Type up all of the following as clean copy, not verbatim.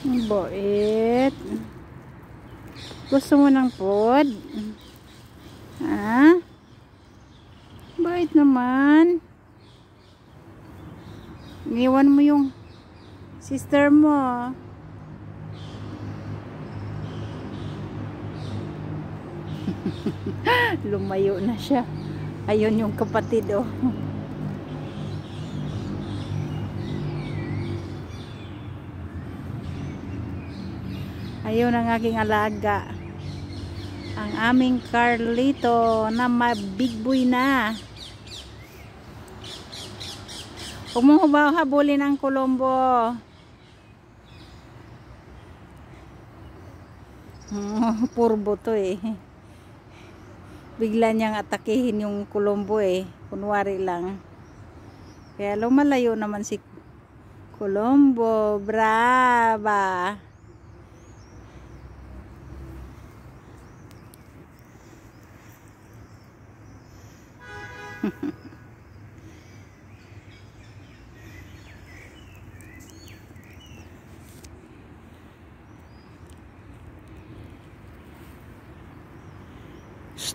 Ang bait. Gusto mo ng food? Ha? Bait naman. Iniwan mo yung sister mo. Lumayo na siya. Ayun yung kapatid, oh. Ayun ang aking alaga. Ang aming Carlito na big boy na. Huwag mong habulin ang Colombo. Purbo to eh. Bigla niyang atakihin yung Colombo eh. Kunwari lang. Kaya lumalayo naman si Colombo. Brava.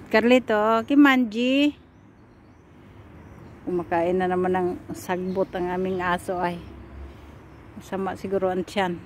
Carlito, Kimanji. Kumakain na naman ng sagbot ang aming aso ay. Masama siguro ang tiyan.